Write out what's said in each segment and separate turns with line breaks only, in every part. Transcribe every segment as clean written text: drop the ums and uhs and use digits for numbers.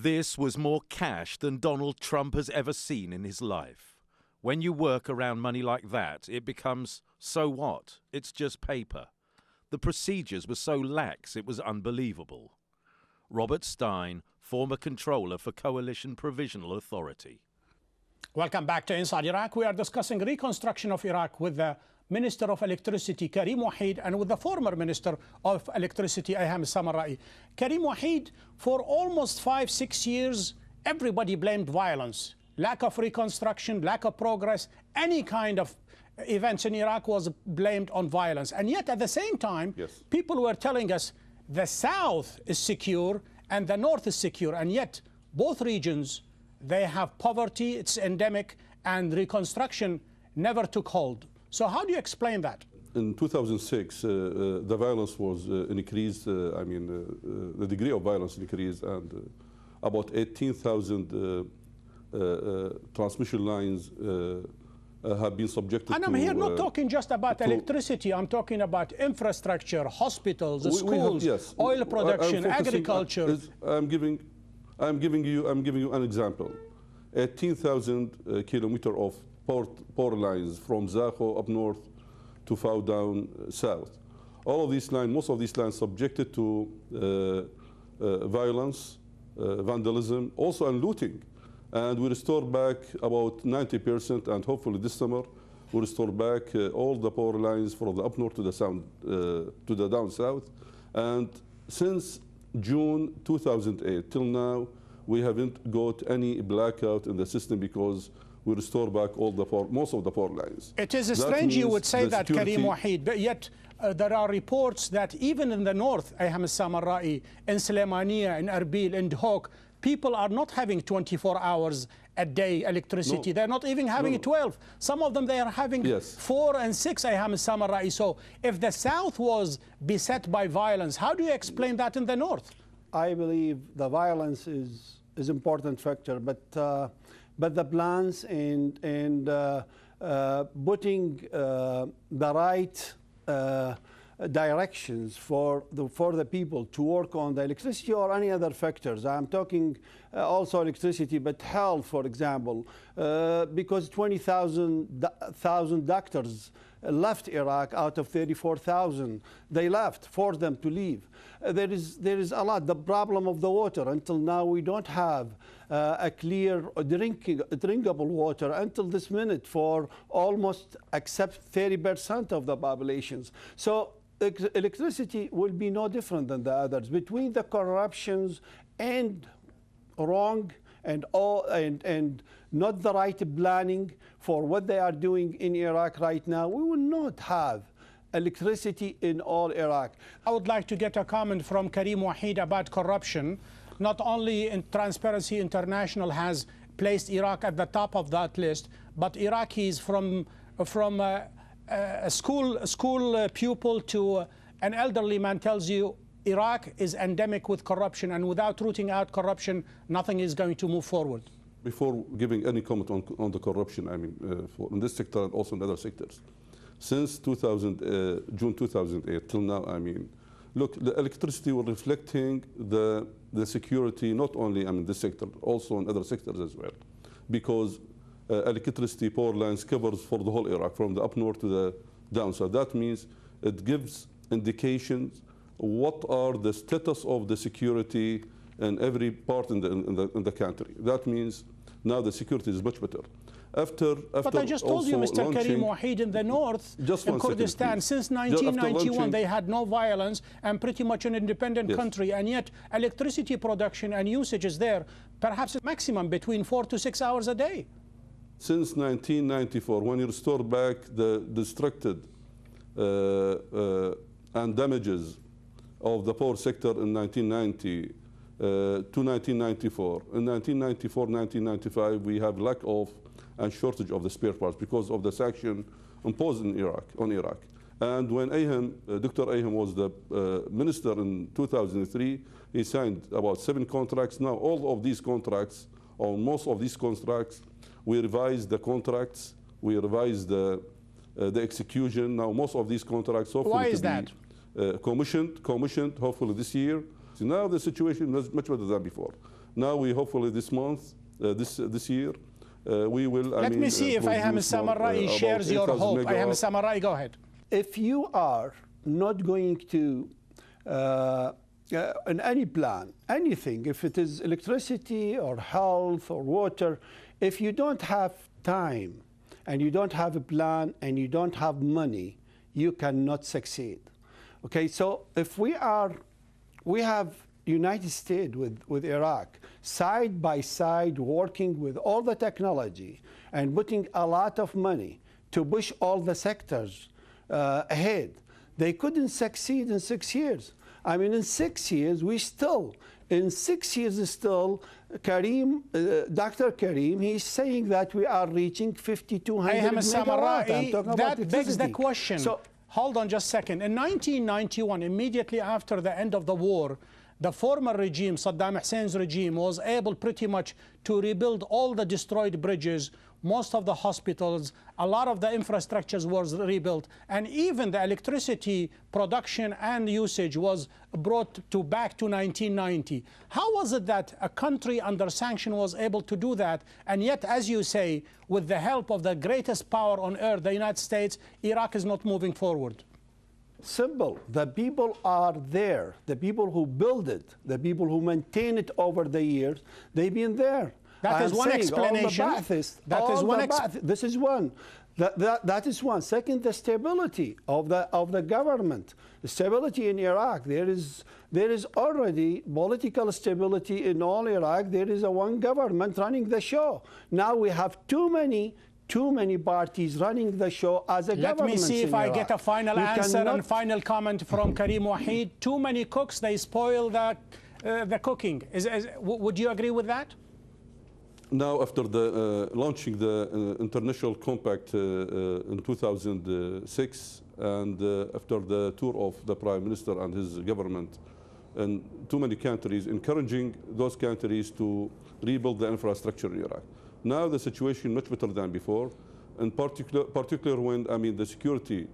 This was more cash than Donald Trump has ever seen in his life. When you work around money like that, it becomes, so what? It's just paper. The procedures were so lax, it was unbelievable. Robert Stein, former controller for Coalition Provisional Authority.
Welcome back to Inside Iraq. We are discussing reconstruction of Iraq with the Minister of Electricity, Karim Wahid, and with the former Minister of Electricity, Ayham Samarra'i. Karim Wahid, for almost 5-6 years, everybody blamed violence. Lack of reconstruction, lack of progress, any kind of events in Iraq was blamed on violence. And yet, at the same time, people were telling us the south is secure and the north is secure. And yet, both regions, they have poverty, it's endemic, and reconstruction never took hold. So how do you explain that?
In 2006, the violence was increased. The degree of violence increased, and about 18,000 transmission lines have been subjected to...
And I'm here not talking just about electricity. I'm talking about infrastructure, hospitals, schools, oil production, agriculture.
I'm giving you an example. 18,000 kilometers of power lines from Zakho up north to Fao down south. All of these lines, most of these lines subjected to violence, vandalism, also and looting. And we restore back about 90%, and hopefully this summer we restore back all the power lines from the up north to the south, to the down south. And since June 2008 till now, we haven't got any blackout in the system because we restore back all the most of the power lines.
It is strange you would say that, Karim Wahid, but yet there are reports that even in the north, Ayham Samarra'i, in Sulaimania, in Erbil, in Dhok, people are not having 24 hours a day electricity. No. They're not even having 12. Some of them, they are having 4 and 6, Ayham Samarra'i. So if the south was beset by violence, how do you explain that in the north?
I believe the violence is important factor, but the plans and putting the right directions for the people to work on the electricity or any other factors. I'm talking also electricity, but health, for example, because 20,000 doctors left Iraq out of 34,000. They left, forced them to leave. There is a lot. The problem of the water. Until now, we don't have a clear drinkable water until this minute for almost except 30% of the populations. So electricity will be no different than the others. Between the corruptions and wrong and not the right planning for what they are doing in Iraq right now, we will not have electricity in all Iraq.
I would like to get a comment from Karim Wahid about corruption. Not only in Transparency International has placed Iraq at the top of that list, but Iraqis from a school pupil to an elderly man tells you Iraq is endemic with corruption, and without rooting out corruption, nothing is going to move forward.
Before giving any comment on the corruption, in this sector and also in other sectors, since June 2008 till now, look, the electricity was reflecting the security not only in this sector, also in other sectors as well, because electricity power lines covers for the whole Iraq from the up north to the down south. That means it gives indications what are the status of the security in every part in the country. That means now the security is much better.
But I just told you, Mr. Karim Wahid, in the north, in Kurdistan, since 1991, they had no violence and pretty much an independent country, and yet electricity production and usage is there, perhaps a maximum between 4 to 6 hours a day.
Since 1994, when you restore back the destructed and damages of the power sector in 1990 to 1994. In 1994, 1995, we have lack of and shortage of the spare parts because of the sanction imposed on Iraq. And when Dr. Ayham was the minister in 2003, he signed about 7 contracts. Now all of these contracts, or most of these contracts, we revised the contracts, we revised the execution. Now most of these contracts hopefully
Why is that?
Commissioned hopefully this year. So now the situation is much better than before. Now we hopefully this month, this year, we will.
Let me see if Ayham Samarrai shares your hope. Ayham Samarrai, go ahead.
If you are not going to, in any plan, anything, if it is electricity or health or water, if you don't have time and you don't have a plan and you don't have money, you cannot succeed. Okay, so if we have United States with Iraq side by side, working with all the technology and putting a lot of money to push all the sectors ahead. They couldn't succeed in 6 years. I mean, in 6 years, Karim, Dr. Karim, he's saying that we are reaching 5,200 megawatts.
That begs the question. So, hold on just a second. In 1991, immediately after the end of the war, the former regime, Saddam Hussein's regime, was able pretty much to rebuild all the destroyed bridges, most of the hospitals, a lot of the infrastructures was rebuilt, and even the electricity production and usage was brought back to 1990. How was it that a country under sanction was able to do that, and yet, as you say, with the help of the greatest power on earth, the United States, Iraq is not moving forward?
Simple. The people are there. The people who build it, the people who maintain it over the years, they've been there.
That is one explanation.
This is one. That is one. Second, the stability of the government. The stability in Iraq. There is already political stability in all Iraq. There is a one government running the show. Now we have too many parties running the show as a government.
Let me see if I get a final answer and final comment from Karim Wahid. Too many cooks, they spoil the cooking. Would you agree with that?
Now, after launching the international compact in 2006, and after the tour of the Prime Minister and his government in too many countries, encouraging those countries to rebuild the infrastructure in Iraq. Now the situation much better than before, in particular when the security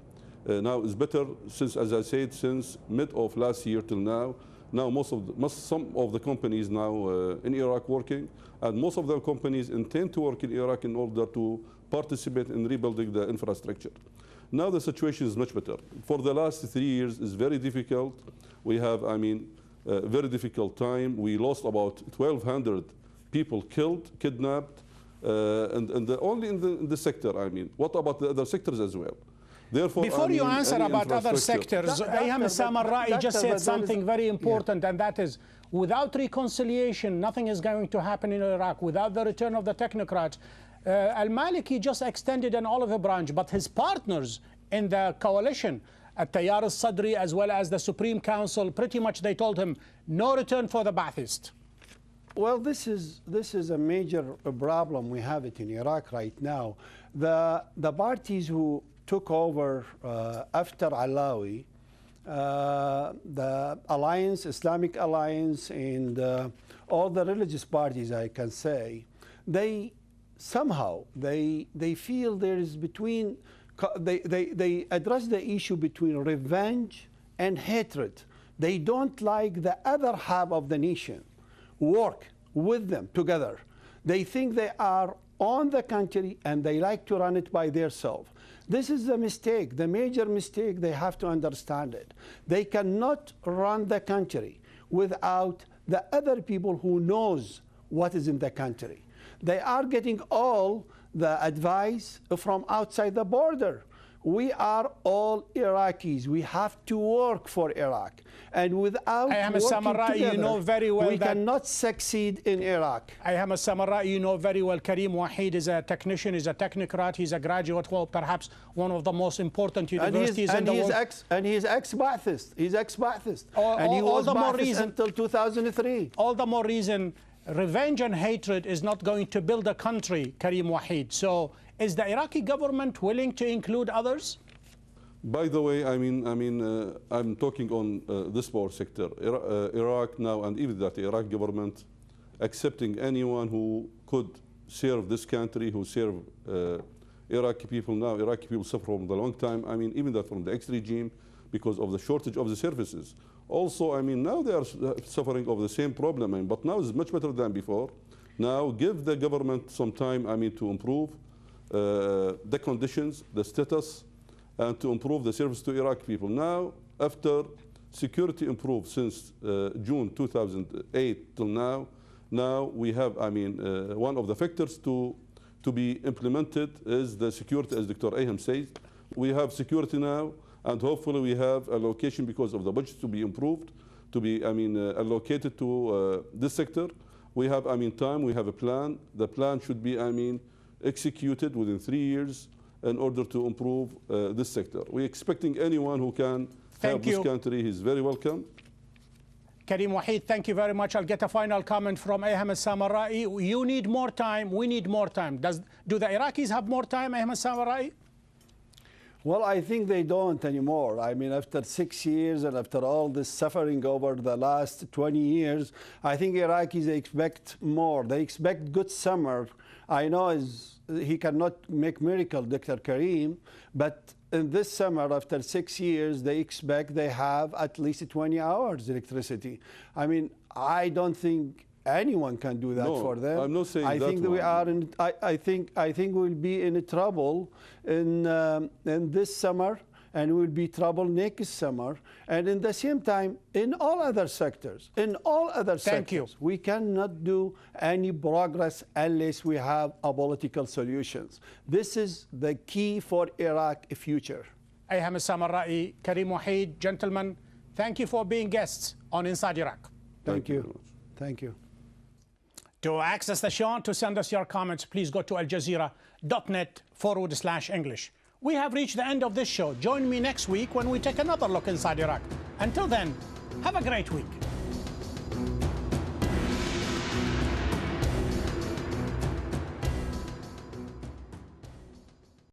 now is better since, as I said, since mid of last year till now. Now some of the companies now in Iraq working, and most of the companies intend to work in Iraq in order to participate in rebuilding the infrastructure. Now the situation is much better. For the last 3 years is very difficult. We have, very difficult time. We lost about 1,200 people killed, kidnapped, and only in the sector. What about the other sectors as well? Therefore,
before you answer about other sectors, Ayham Samarrai just said something very important, and that is, without reconciliation, nothing is going to happen in Iraq. Without the return of the technocrats, al-Maliki just extended an olive branch, but his partners in the coalition, at Tayyar al-Sadri as well as the Supreme Council, pretty much they told him, no return for the Ba'athists.
Well, this is a major problem we have it in Iraq right now. The parties who took over after Alawi, the alliance, Islamic Alliance, and all the religious parties, I can say, they somehow they feel there is between, they address the issue between revenge and hatred. They don't like the other half of the nation work with them together. They think they are on the country and they like to run it by themselves. This is the mistake, the major mistake. They have to understand it. They cannot run the country without the other people who knows what is in the country. They are getting all the advice from outside the border. We are all Iraqis. We have to work for Iraq. And without working together,
you know very well
we cannot succeed in Iraq.
Ayham Samarrai, you know very well Karim Wahid is a technician, is a technocrat, he's a graduate of perhaps one of the most important universities in the world.
And he is ex-Ba'athist. He's ex-Ba'athist. And he was Ba'athist until 2003.
All the more reason revenge and hatred is not going to build a country, Karim Wahid. So is the Iraqi government willing to include others?
By the way, I'm talking on this power sector. Iraq now, and even that Iraq government, accepting anyone who could serve this country, who serve Iraqi people now. Iraqi people suffer from the long time. Even that from the ex-regime, because of the shortage of the services. Also, I mean, now they are suffering of the same problem, but now it's much better than before. Now give the government some time, I mean, to improve the conditions, the status, and to improve the service to Iraqi people. Now, after security improved since June 2008 till now we have, I mean, one of the factors to be implemented is the security, as Dr. Ayham says. We have security now, and hopefully we have allocation because of the budget to be improved, to be, I mean, allocated to this sector. We have, I mean, time, we have a plan. The plan should be, I mean, executed within 3 years in order to improve this sector. We're expecting anyone who can help this country. He's very welcome.
Karim Wahid, thank you very much. I'll get a final comment from Ayham al-Samarra'i. You need more time. We need more time. Do the Iraqis have more time, Ayham al-Samarra'i?
Well, I think they don't anymore. I mean, after 6 years and after all this suffering over the last 20 years, I think Iraqis expect more. They expect good summer. I know he cannot make miracle, Dr. Karim, but in this summer, after 6 years, they expect they have at least 20 hours electricity. I mean, I don't think anyone can do that for them.
I'm not saying
I
that
think we are in. I think we'll be in trouble in this summer, and we'll be trouble next summer, and in the same time in all other sectors. We cannot do any progress unless we have a political solutions. This is the key for Iraq future.
Ayham al-Samarra'i, Karim Wahid, gentlemen, thank you for being guests on Inside Iraq.
Thank you. Thank you.
To access the show, to send us your comments, please go to aljazeera.net/English. We have reached the end of this show. Join me next week when we take another look inside Iraq. Until then, have a great week.